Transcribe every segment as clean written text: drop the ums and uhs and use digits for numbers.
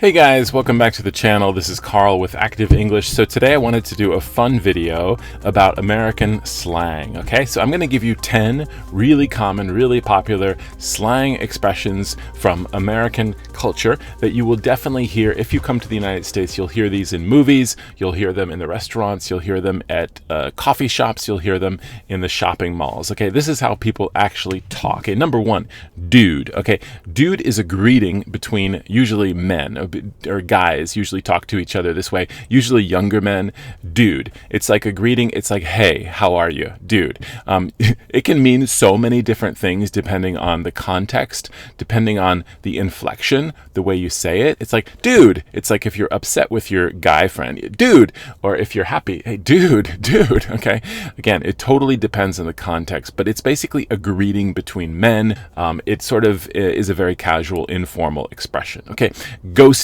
Hey guys, welcome back to the channel. This is Carl with Active English. So today I wanted to do a fun video about American slang. Okay, so I'm going to give you 10 really common, really popular slang expressions from American culture that you will definitely hear if you come to the United States. You'll hear these in movies, you'll hear them in the restaurants, you'll hear them at coffee shops, you'll hear them in the shopping malls. Okay, this is how people actually talk. Okay, number one, dude. Okay, dude is a greeting between usually men. Or guys usually talk to each other this way, usually younger men. Dude, it's like a greeting. It's like, hey, how are you, dude? It can mean so many different things depending on the context, depending on the inflection, the way you say it. It's like, dude. It's like if you're upset with your guy friend, dude, or if you're happy, hey, dude. Okay, again, it totally depends on the context, but it's basically a greeting between men. It sort of is a very casual, informal expression. Okay, ghosting.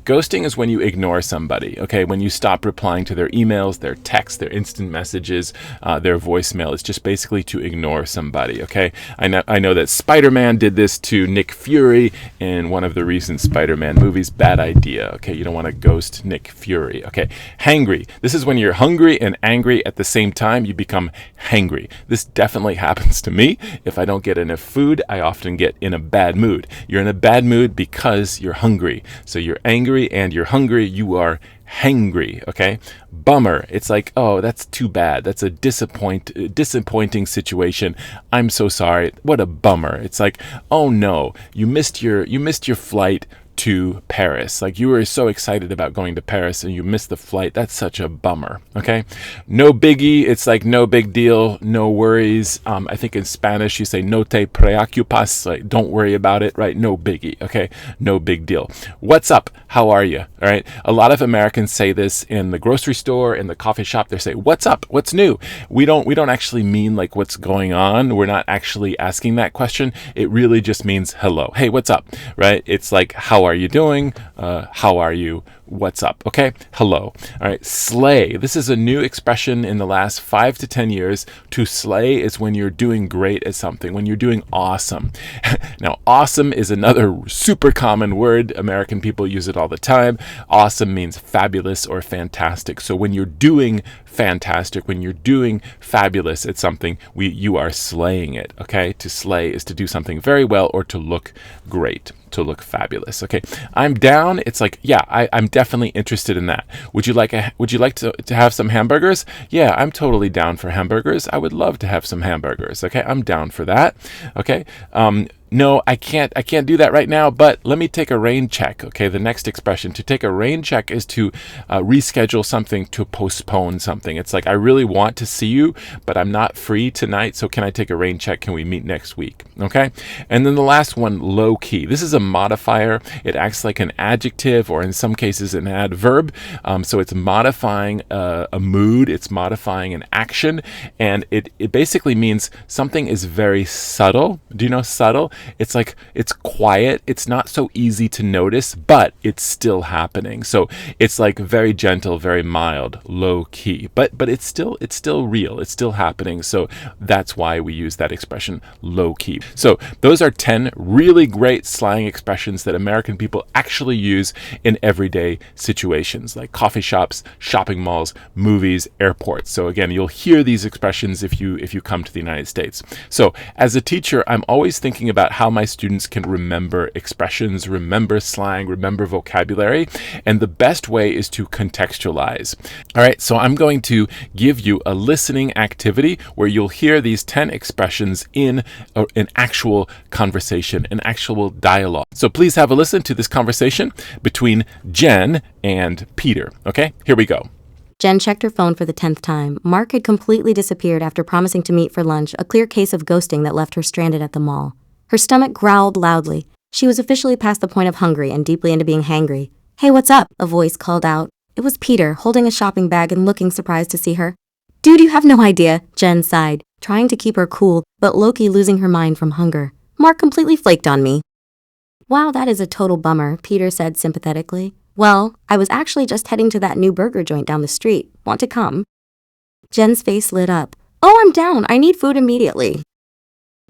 Ghosting is when you ignore somebody, okay? When you stop replying to their emails, their texts, their instant messages, their voicemail. It's just basically to ignore somebody, okay? I know that Spider-Man did this to Nick Fury in one of the recent Spider-Man movies. Bad idea, okay? You don't want to ghost Nick Fury, okay? Hangry. This is when you're hungry and angry at the same time. You become hangry. This definitely happens to me. If I don't get enough food, I often get in a bad mood. You're in a bad mood because you're hungry. So you're angry and you're hungry, you are hangry, okay? Bummer. It's like, oh, that's too bad. That's a disappointing situation. I'm so sorry. What a bummer. It's like, oh no, you missed your flight to Paris. Like you were so excited about going to Paris and you missed the flight. That's such a bummer. Okay. No biggie. It's like no big deal. No worries. I think in Spanish you say no te preocupas. Like don't worry about it, right? No biggie. Okay. No big deal. What's up? How are you? All right. A lot of Americans say this in the grocery store, in the coffee shop. They say, what's up? What's new? We don't actually mean like what's going on. We're not actually asking that question. It really just means hello. Hey, what's up? Right? It's like, how are you doing? How are you? What's up? Okay. Hello. All right. Slay. This is a new expression in the last 5 to 10 years. To slay is when you're doing great at something, when you're doing awesome. Now, awesome is another super common word. American people use it all the time. Awesome means fabulous or fantastic. So when you're doing fantastic, when you're doing fabulous at something, you are slaying it. Okay. To slay is to do something very well or to look great, to look fabulous. Okay. I'm down. It's like, yeah, I'm definitely interested in that. Would you like to have some hamburgers? Yeah, I'm totally down for hamburgers. I would love to have some hamburgers. Okay. I'm down for that. Okay. No, I can't do that right now, but let me take a rain check. Okay, the next expression, to take a rain check, is to reschedule something, to postpone something. It's like, I really want to see you, but I'm not free tonight, so can I take a rain check? Can we meet next week? Okay, and then the last one, low key. This is a modifier. It acts like an adjective, or in some cases an adverb. So it's modifying a mood, it's modifying an action, and it basically means something is very subtle. Do you know subtle? It's like, it's quiet. It's not so easy to notice, but it's still happening. So it's like very gentle, very mild, low key, but it's still real. It's still happening. So that's why we use that expression, low key. So those are 10 really great slang expressions that American people actually use in everyday situations, like coffee shops, shopping malls, movies, airports. So again, you'll hear these expressions if you come to the United States. So as a teacher, I'm always thinking about how my students can remember expressions, remember slang, remember vocabulary, and the best way is to contextualize. All right, so I'm going to give you a listening activity where you'll hear these 10 expressions in an actual conversation, an actual dialogue. So please have a listen to this conversation between Jen and Peter. Okay, here we go. Jen checked her phone for the 10th time. Mark had completely disappeared after promising to meet for lunch, a clear case of ghosting that left her stranded at the mall. Her stomach growled loudly. She was officially past the point of hungry and deeply into being hangry. Hey, what's up? A voice called out. It was Peter, holding a shopping bag and looking surprised to see her. Dude, you have no idea, Jen sighed, trying to keep her cool, but low-key losing her mind from hunger. Mark completely flaked on me. Wow, that is a total bummer, Peter said sympathetically. Well, I was actually just heading to that new burger joint down the street. Want to come? Jen's face lit up. Oh, I'm down. I need food immediately.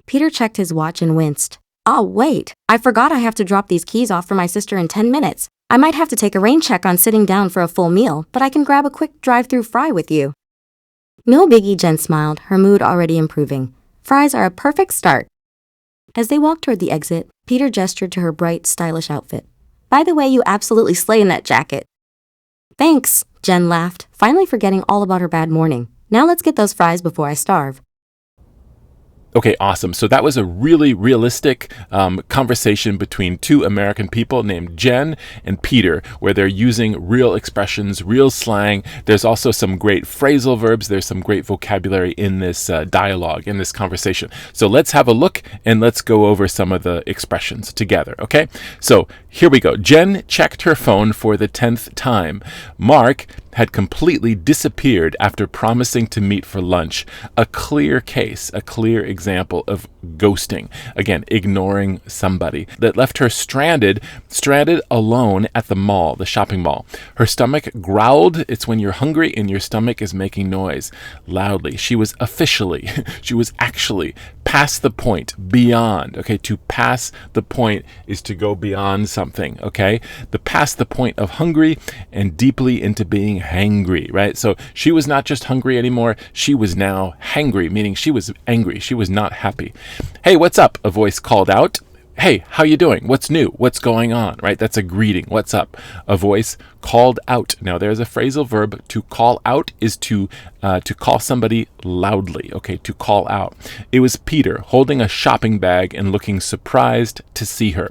Peter checked his watch and winced. Oh, wait. I forgot I have to drop these keys off for my sister in 10 minutes. I might have to take a rain check on sitting down for a full meal, but I can grab a quick drive-through fry with you. No biggie, Jen smiled, her mood already improving. Fries are a perfect start. As they walked toward the exit, Peter gestured to her bright, stylish outfit. By the way, you absolutely slay in that jacket. Thanks, Jen laughed, finally forgetting all about her bad morning. Now let's get those fries before I starve. Okay, awesome. So that was a really realistic conversation between two American people named Jen and Peter, where they're using real expressions, real slang. There's also some great phrasal verbs. There's some great vocabulary in this dialogue, in this conversation. So let's have a look and let's go over some of the expressions together, okay? So here we go. Jen checked her phone for the 10th time. Mark had completely disappeared after promising to meet for lunch. A clear case, a clear example of ghosting. Again, ignoring somebody that left her stranded alone at the mall, the shopping mall. Her stomach growled. It's when you're hungry and your stomach is making noise loudly. She was actually past the point, beyond. Okay, to pass the point is to go beyond something. Okay, past the point of hungry and deeply into being hangry, right? So she was not just hungry anymore. She was now hangry, meaning she was angry. She was not happy. Hey, what's up? A voice called out. Hey, how you doing? What's new? What's going on? Right? That's a greeting. What's up? A voice called out. Now there's a phrasal verb. To call out is to call somebody loudly. Okay, to call out. It was Peter holding a shopping bag and looking surprised to see her.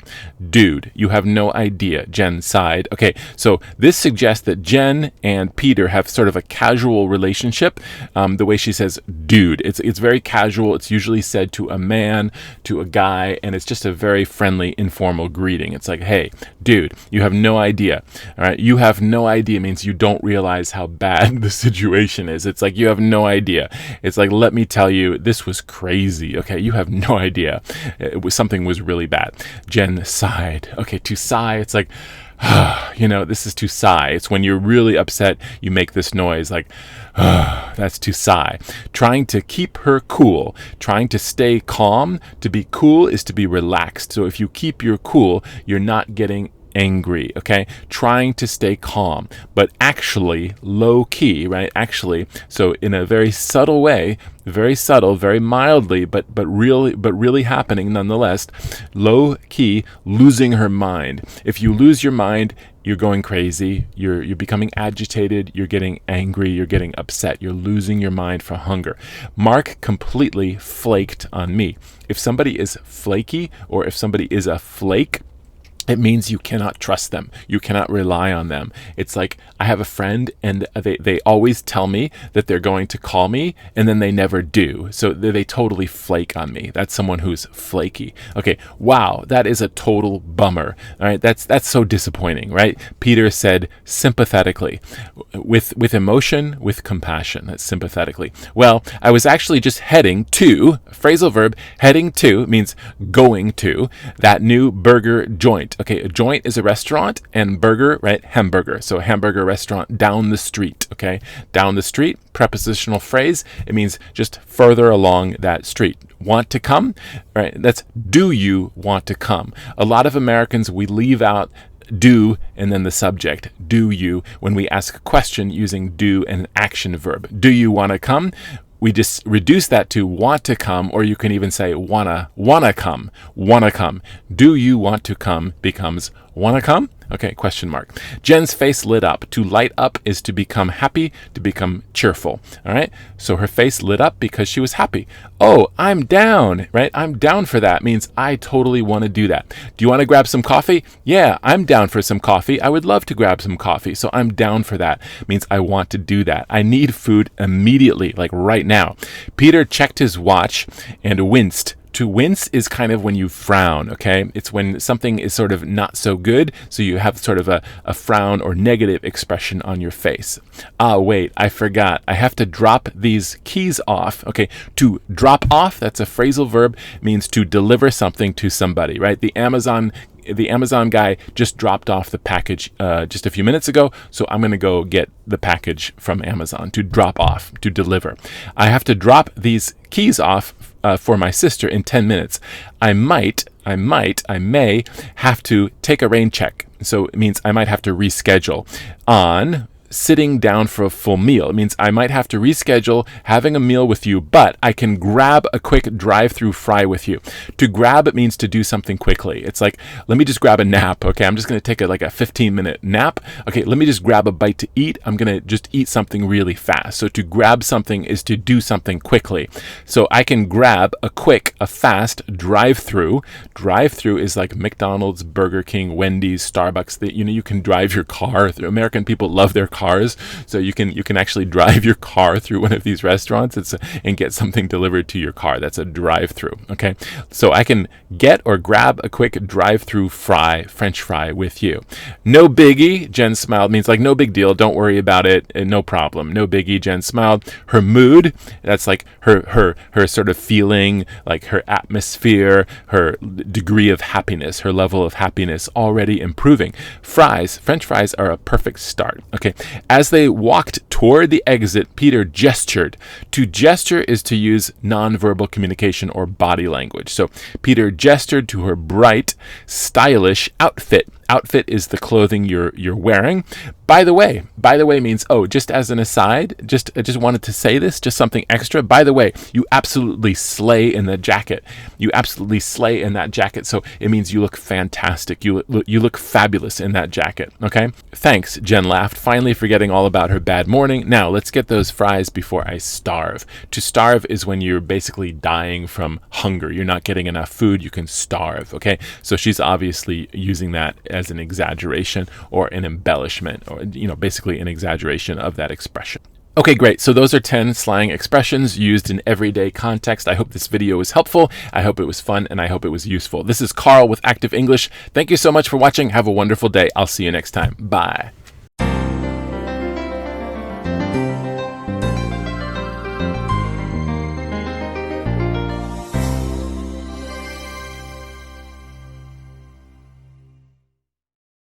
Dude, you have no idea, Jen sighed. Okay, so this suggests that Jen and Peter have sort of a casual relationship. The way she says dude, it's very casual. It's usually said to a man, to a guy, and it's just a very friendly, informal greeting. It's like, hey, dude, you have no idea. All right, you have no idea means you don't realize how bad the situation is. It's like, you have no idea. It's like, let me tell you, this was crazy. Okay, you have no idea. Something was really bad. Jen sighed. Okay, to sigh, it's like, this is to sigh. It's when you're really upset, you make this noise like, that's to sigh. Trying to keep her cool, trying to stay calm. To be cool is to be relaxed. So if you keep your cool, you're not getting angry, okay? Trying to stay calm, but actually low key, right? Actually, so in a very subtle way, very subtle, very mildly, but really happening nonetheless. Low key, losing her mind. If you lose your mind, you're going crazy, you're becoming agitated, you're getting angry, you're getting upset, you're losing your mind for hunger. Mark completely flaked on me. If somebody is flaky or if somebody is a flake, it means you cannot trust them. You cannot rely on them. It's like, I have a friend and they always tell me that they're going to call me and then they never do. So they totally flake on me. That's someone who's flaky. Okay, wow, that is a total bummer. All right, that's so disappointing, right? Peter said sympathetically, with emotion, with compassion. That's sympathetically. Well, I was actually just heading to, phrasal verb, heading to means going to, that new burger joint. Okay, a joint is a restaurant and burger, right? Hamburger. So a hamburger restaurant down the street, okay? Down the street, prepositional phrase. It means just further along that street. Want to come? Right? That's do you want to come? A lot of Americans, we leave out do and then the subject. Do you, when we ask a question using do and an action verb. Do you want to come? We just reduce that to want to come, or you can even say wanna come. Do you want to come becomes wanna come? Okay, question mark. Jen's face lit up. To light up is to become happy, to become cheerful. All right, so her face lit up because she was happy. Oh, I'm down, right? I'm down for that means I totally want to do that. Do you want to grab some coffee? Yeah, I'm down for some coffee. I would love to grab some coffee. So I'm down for that means I want to do that. I need food immediately, like right now. Peter checked his watch and winced. To wince is kind of when you frown, okay? It's when something is sort of not so good, so you have sort of a frown or negative expression on your face. Ah, wait, I forgot. I have to drop these keys off. Okay, to drop off, that's a phrasal verb, means to deliver something to somebody, right? The Amazon guy just dropped off the package just a few minutes ago, so I'm going to go get the package from Amazon. To drop off, to deliver. I have to drop these keys off for my sister in 10 minutes. I might I may have to take a rain check. So it means I might have to reschedule. On sitting down for a full meal. It means I might have to reschedule having a meal with you, but I can grab a quick drive-through fry with you. To grab, it means to do something quickly. It's like, let me just grab a nap. Okay, I'm just going to take a 15-minute nap. Okay, let me just grab a bite to eat. I'm going to just eat something really fast. So to grab something is to do something quickly. So I can grab a fast drive-through. Drive-through is like McDonald's, Burger King, Wendy's, Starbucks. You can drive your car through. American people love their cars, so you can actually drive your car through one of these restaurants and get something delivered to your car. That's a drive-through. Okay, so I can get or grab a quick drive-through French fry with you. No biggie. Jen smiled. Means like no big deal. Don't worry about it. No problem. No biggie. Jen smiled. Her mood. That's like her sort of feeling, like her atmosphere, her degree of happiness, her level of happiness already improving. French fries are a perfect start. Okay. As they walked toward the exit, Peter gestured. To gesture is to use nonverbal communication or body language. So Peter gestured to her bright, stylish outfit. Outfit is the clothing you're wearing. By the way means, just as an aside, I just wanted to say this, just something extra. By the way, you absolutely slay in the jacket. You absolutely slay in that jacket. So it means you look fantastic. You look fabulous in that jacket. Okay? Thanks, Jen laughed, finally forgetting all about her bad morning. Now, let's get those fries before I starve. To starve is when you're basically dying from hunger. You're not getting enough food. You can starve. Okay? So she's obviously using that as an exaggeration or an embellishment, or basically an exaggeration of that expression. Okay, great. So those are 10 slang expressions used in everyday context. I hope this video was helpful. I hope it was fun, and I hope it was useful. This is Carl with Active English. Thank you so much for watching. Have a wonderful day. I'll see you next time. Bye.